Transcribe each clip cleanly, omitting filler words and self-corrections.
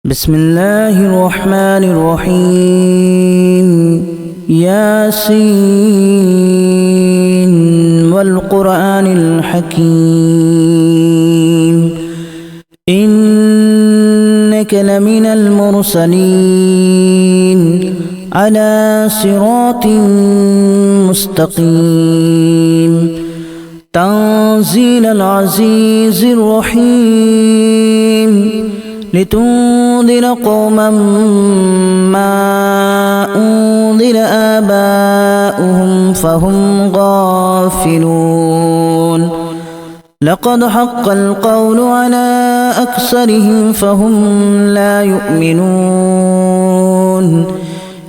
بسم الله الرحمن الرحيم ياسين والقرآن الحكيم إنك لمن المرسلين على صراط مستقيم تنزيل العزيز الرحيم لتنذر قوما ما أنذر آباؤهم فهم غافلون لقد حق القول على أكثرهم فهم لا يؤمنون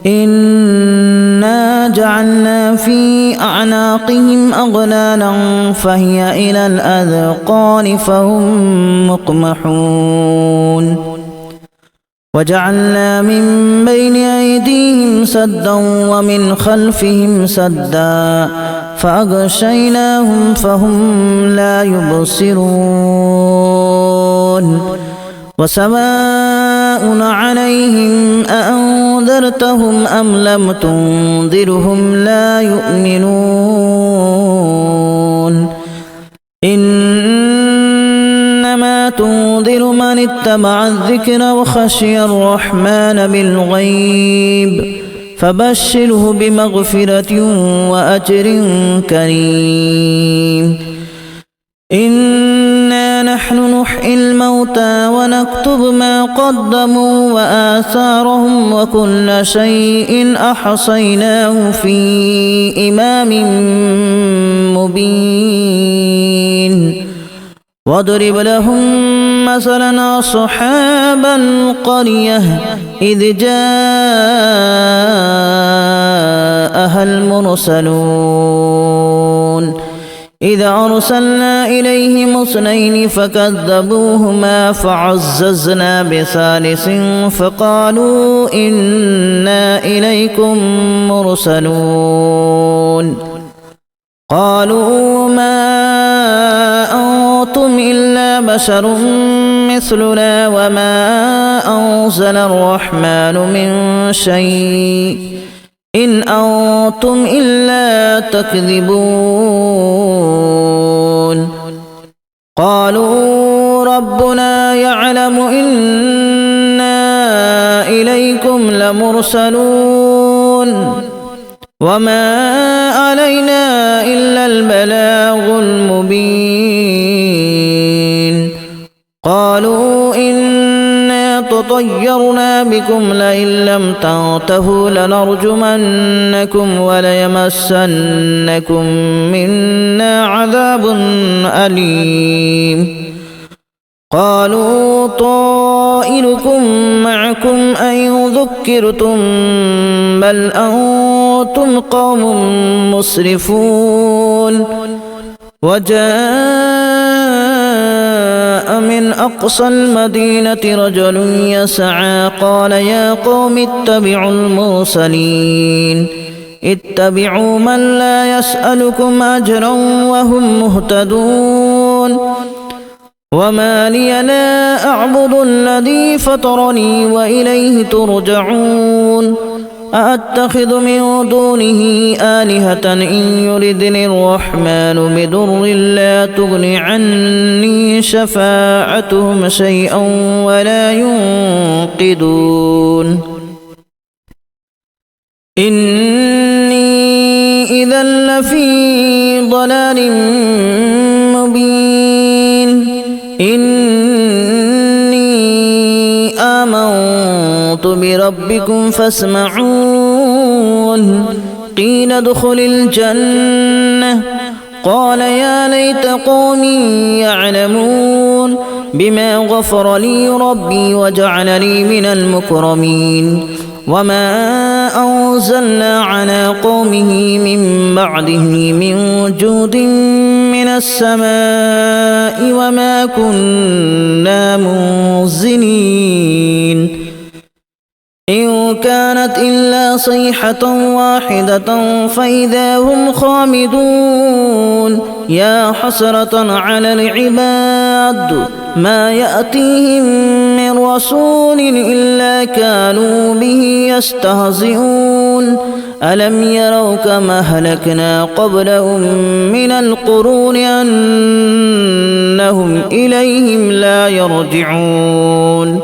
إنا جعلنا في أعناقهم أغلالا فهي إلى الأذقان فهم مقمحون وجعلنا من بين أيديهم سدا ومن خلفهم سدا فأغشيناهم فهم لا يبصرون وسواء عليهم أأنذرتهم أم لم تنذرهم لا يؤمنون إنما تنذر من اتبع الذكر وخشي الرحمن بالغيب فبشره بمغفرة وأجر كريم إنا نحن نحيي الموتى ونكتب ما قدموا وآثارهم وكل شيء أحصيناه في إمام مبين واضرب لهم مثلا أصحاب القرية إذ جاءها المرسلون إذا أرسلنا إليهم اثنين فكذبوهما فعززنا بثالث فقالوا إنا إليكم مرسلون قالوا ما أنتم إلا بشر مثلنا وما أنزل الرحمن من شيء إن أنتم إلا تكذبون قالوا ربنا يعلم إنا إليكم لمرسلون وما علينا إلا البلاغ المبين قالوا إنا تطيرنا بكم لئن لم تنتهوا لنرجمنكم وليمسنكم منا عذاب أليم قالوا طائركم معكم أن ذكرتم بل أنتم قوم مسرفون وجاء من أقصى المدينة رجل يسعى قال يا قوم اتبعوا المرسلين اتبعوا من لا يسألكم أجرا وهم مهتدون وما لي لا أعبد الذي فطرني وإليه ترجعون أأتخذ من دونه آلهة إن يردني الرحمن بضر لا تغن عني شفاعتهم شيئا ولا ينقذون إني إذا لفي ضلال مبين إني آمنت بربكم فاسمعون قيل ادخل الجنة قال يا ليت قومي يعلمون بما غفر لي ربي وجعلني من المكرمين وما أنزلنا على قومه من بعده من جود من السماء وما كنا منزلين إن كانت إلا صيحة واحدة فإذا هم خامدون يا حسرة على العباد ما يأتيهم من رسول إلا كانوا به يستهزئون ألم يروا كما أهلكنا قبلهم من القرون أنهم إليهم لا يرجعون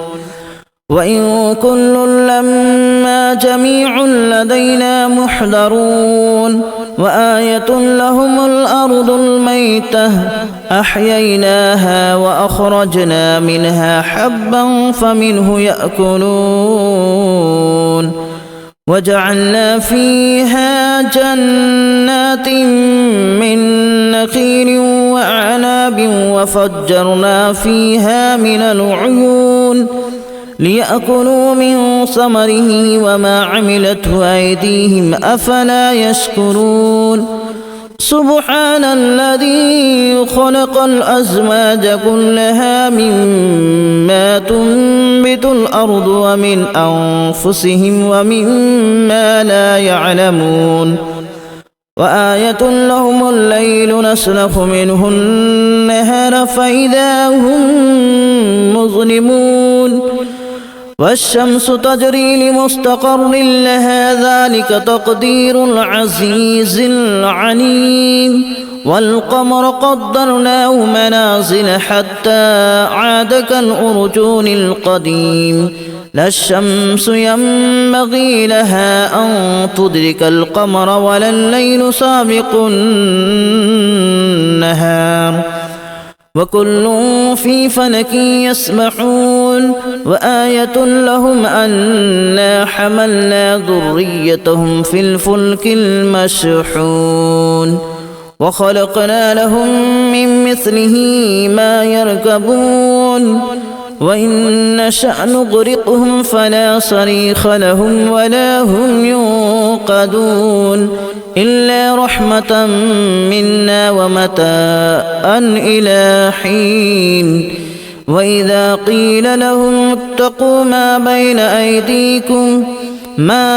وإن كل لما جميع لدينا محضرون وآية لهم الأرض الميتة أحييناها وأخرجنا منها حبا فمنه يأكلون وجعلنا فيها جنات من نخيل وأعناب وفجرنا فيها من العيون ليأكلوا من ثمره وما عملته أيديهم أفلا يشكرون سبحان الذي خلق الأزواج كلها مما تنبت الأرض ومن أنفسهم ومما لا يعلمون وآية لهم الليل نسلخ منه النهار فإذا هم مظلمون والشمس تجري لمستقر لها ذلك تقدير العزيز العليم والقمر قدرناه منازل حتى عاد كالأرجون القديم لا الشمس ينبغي لها أن تدرك القمر ولا الليل سابق النهار وكل في فلك يسبحون وآية لهم أنا حملنا ذريتهم في الفلك المشحون وخلقنا لهم من مثله ما يركبون وإن نشأ نغرقهم فلا صريخ لهم ولا هم ينقذون إلا رحمة منا ومتاعا إلى حين وإذا قيل لهم اتقوا ما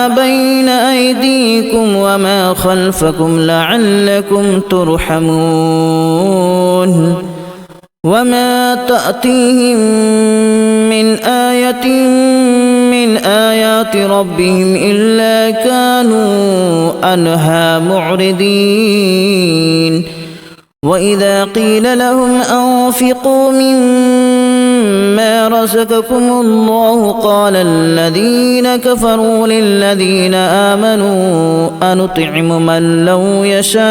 بين أيديكم وما خلفكم لعلكم ترحمون وما تأتيهم من آية من آيات ربهم إلا كانوا عنها معرضين وإذا قيل لهم أنفقوا مما رزقكم الله قال الذين كفروا للذين آمنوا أنطعم من لو يشاء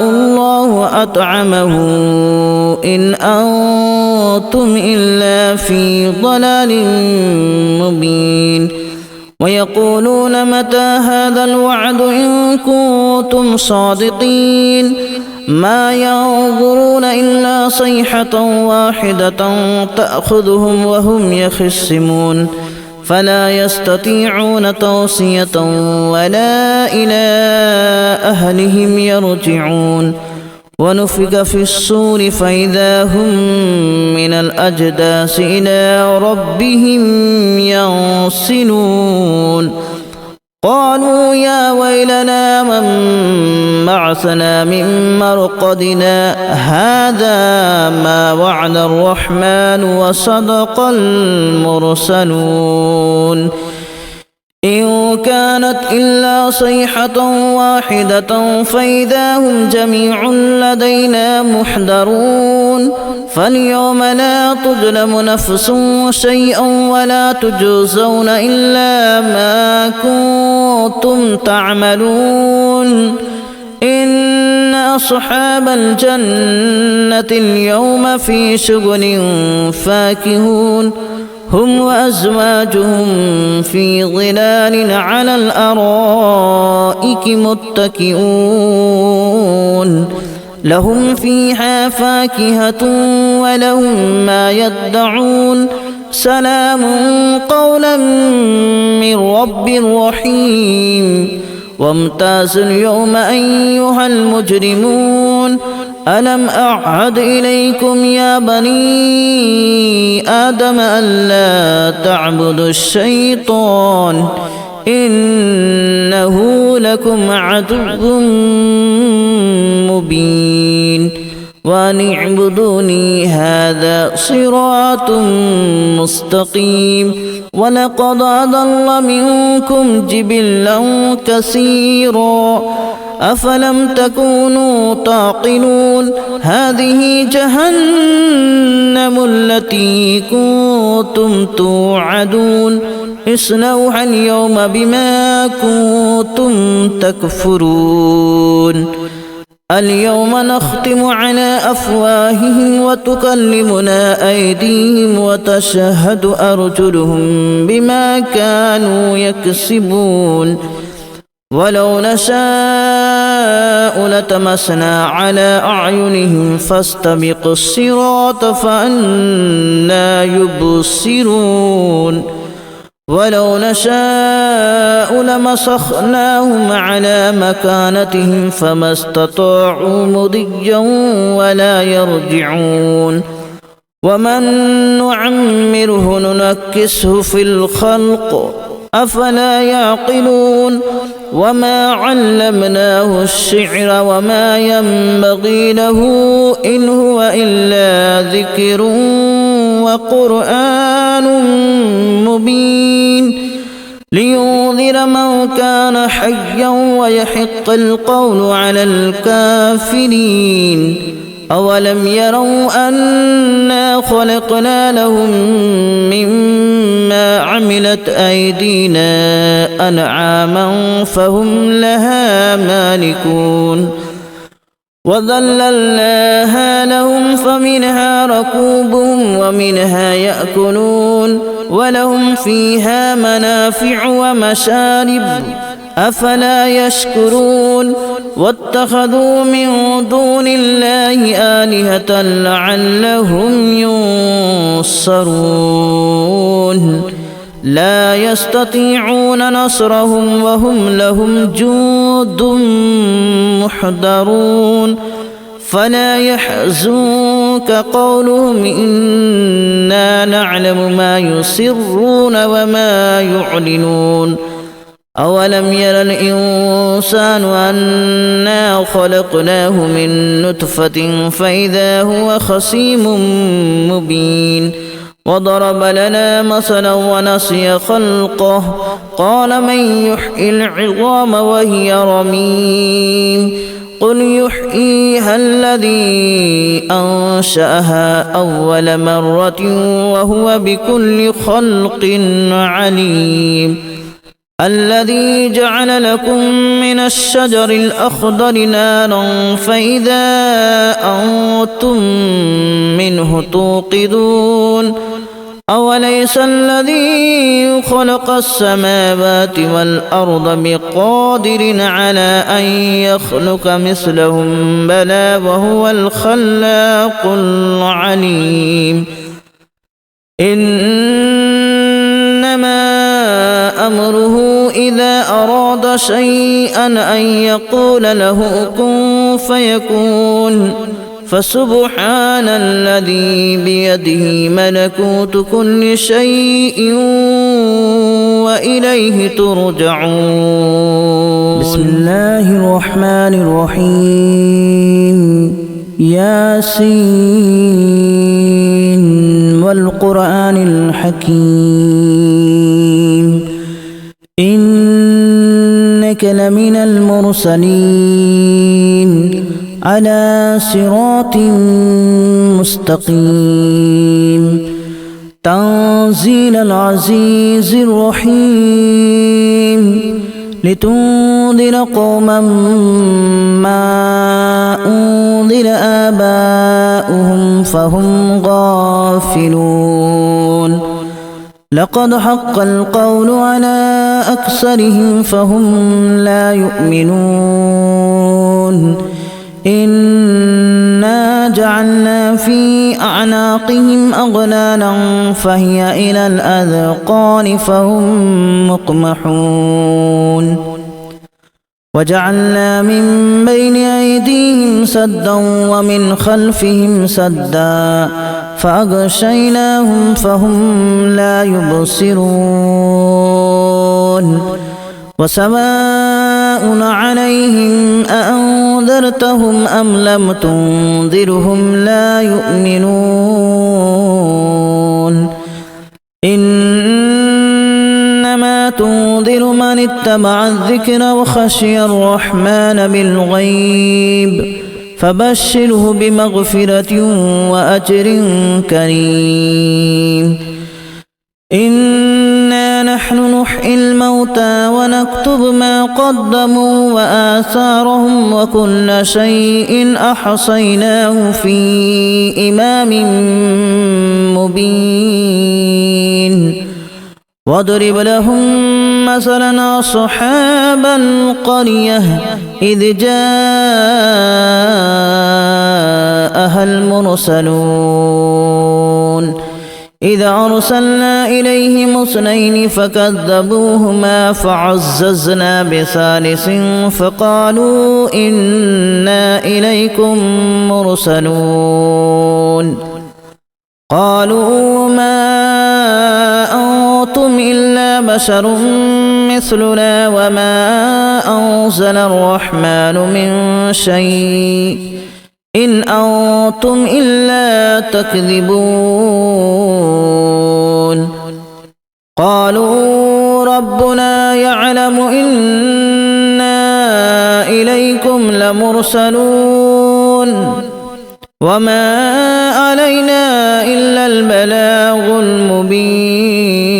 الله أطعمه إن أنتم إلا في ضلال مبين ويقولون متى هذا الوعد إن كنتم صادقين ما ينظرون إلا صيحة واحدة تأخذهم وهم يخصمون فلا يستطيعون توصية ولا إلى أهلهم يرجعون ونفخ في الصور فإذا هم من الأجداث إلى ربهم ينسلون قالوا يا ويلنا من بعثنا من مرقدنا هذا ما وعد الرحمن وصدق المرسلون إن كانت إلا صيحة واحدة فإذا هم جميع لدينا محضرون فاليوم لا تظلم نفس شيئا ولا تجزون إلا ما كنتم تعملون إن أصحاب الجنة اليوم في شغل فاكهون هم وأزواجهم في ظلال على الأرائك متكئون لهم فيها فاكهة ولهم ما يدعون سلام قولا من رب رحيم وامتازوا اليوم أيها المجرمون ألم أعهد إليكم يا بني آدم ألا تعبدوا الشيطان إنه لكم عدو مبين وأن اعبدوني هذا صراط مستقيم ولقد أضل منكم جبلا كثيرا أفلم تكونوا تعقلون هذه جهنم التي كنتم توعدون اصلوها اليوم بما كنتم تكفرون اليوم نختم على أفواههم وتكلمنا أيديهم وتشهد أرجلهم بما كانوا يكسبون ولو نشاء لتمسنا على أعينهم فاستبقوا الصراط فأنى يبصرون ولو نشاء لمسخناهم على مكانتهم فما استطاعوا مضيا ولا يرجعون ومن نعمره ننكسه في الخلق أفلا يعقلون وما علمناه الشعر وما ينبغي له إن هو إلا ذكر وقرآن مبين لينذر من كان حيا ويحق القول على الكافرين أولم يروا أنا خلقنا لهم مما عملت أيدينا أنعاما فهم لها مالكون وذللناها لهم فمنها ركوبهم ومنها يأكلون ولهم فيها منافع ومشارب أفلا يشكرون واتخذوا من دون الله آلهة لعلهم ينصرون لا يستطيعون نصرهم وهم لهم جند محضرون فلا يحزنك قولهم إنا نعلم ما يسرون وما يعلنون أولم ير الإنسان أنا خلقناه من نطفة فإذا هو خصيم مبين وضرب لنا مثلا ونسي خلقه قال من يحيي العظام وهي رميم قل يحييها الذي أنشأها أول مرة وهو بكل خلق عليم الذي جعل لكم من الشجر الأخضر نارا فإذا أنتم منه توقدون أوليس الذي خلق السماوات والأرض بقادر على أن يخلق مثلهم بلى وهو الخلاق العليم إنما أمره إذا أراد شيئا أن يقول له كن فيكون فسبحان الذي بيده ملكوت كل شيء وإليه ترجعون بسم الله الرحمن الرحيم ياسين والقرآن الحكيم إنك لمن المرسلين على صراط مستقيم تنزيل العزيز الرحيم لتنذر قوما ما أنذر آباؤهم فهم غافلون لقد حق القول على أكثرهم فهم لا يؤمنون إنا جعلنا في أعناقهم أغلالا فهي إلى الأذقان فهم مقمحون وجعلنا من بين أيديهم سدا ومن خلفهم سدا فأغشيناهم فهم لا يبصرون وسواء عليهم أأنذرتهم أم لم تنذرهم لا يؤمنون إنما تنذر من اتبع الذكر وخشي الرحمن بالغيب فبشره بمغفرة وأجر كريم إنا نحن نحيي الموتى ونكتب ما قدموا وآثارهم وكل شيء أحصيناه في إمام مبين واضرب لهم مثلا أصحاب القرية إذ جاءها المرسلون إذ أرسلنا إليهم 2 فكذبوهما فعززنا بثالث فقالوا إنا إليكم مرسلون قالوا ما أنتم إلا بشر مثلنا وما أنزل الرحمن من شيء إن أنتم إلا تكذبون قالوا ربنا يعلم إنا إليكم لمرسلون وما علينا إلا البلاغ المبين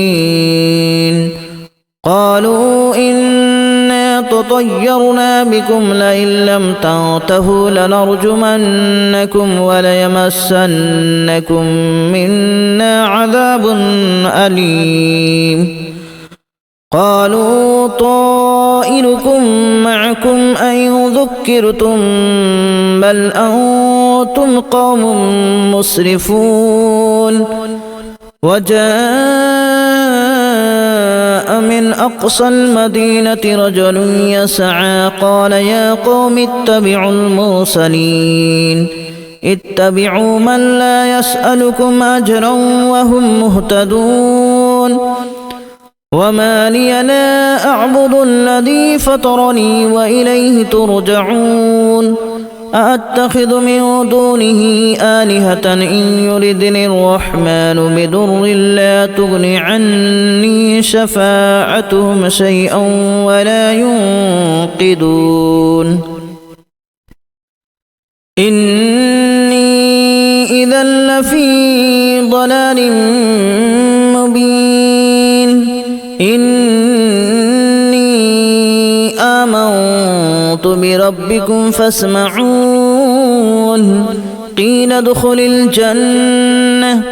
قالوا إنا تطيرنا بكم لئن لم تنتهوا لنرجمنكم وليمسنكم منا عذاب أليم قالوا طائركم معكم أئن ذكرتم بل أنتم قوم مسرفون وجاء من أقصى المدينة رجل يسعى قال يا قوم اتبعوا المرسلين اتبعوا من لا يسألكم أجرا وهم مهتدون وما لي لا أعبد الذي فطرني وإليه ترجعون أأتخذ من دونه آلهة إن يردني الرحمن بضر لا تغن عني شفاعتهم شيئا ولا ينقذون إني إذا لفي ضلال مبين إني آمنت بربكم فاسمعون قيل ادخل الجنة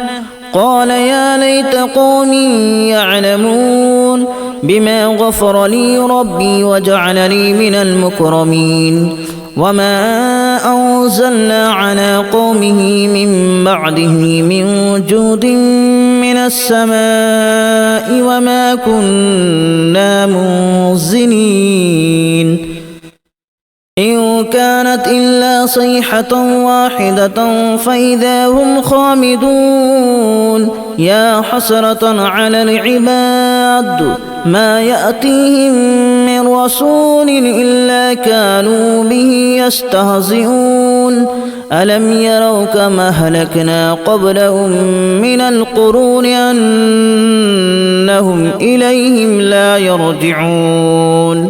قال يا ليت قومي يعلمون بما غفر لي ربي وجعلني من المكرمين وما أنزلنا على قومه من بعده من جود من السماء وما كنا منزلين إن كانت إلا صيحة واحدة فإذا هم خامدون يا حسرة على العباد ما يأتيهم من رسول إلا كانوا به يستهزئون ألم يروا كما أهلكنا قبلهم من القرون أنهم إليهم لا يرجعون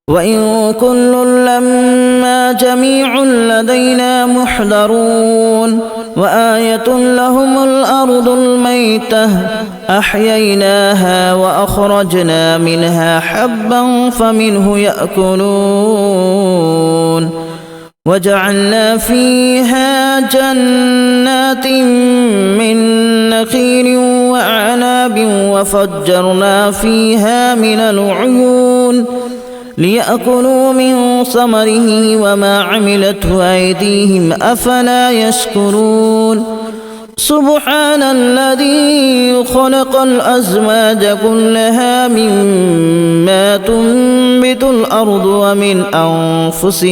وإن كل لما جميع لدينا محضرون وآية لهم الأرض الميتة أحييناها وأخرجنا منها حبا فمنه يأكلون وجعلنا فيها جنات من نخيل وأعناب وفجرنا فيها من العيون ليأكلوا من ثمره وما عملته أيديهم أفلا يشكرون سبحان الذي خلق الأزواج كلها مما تنبت الأرض ومن أنفسهم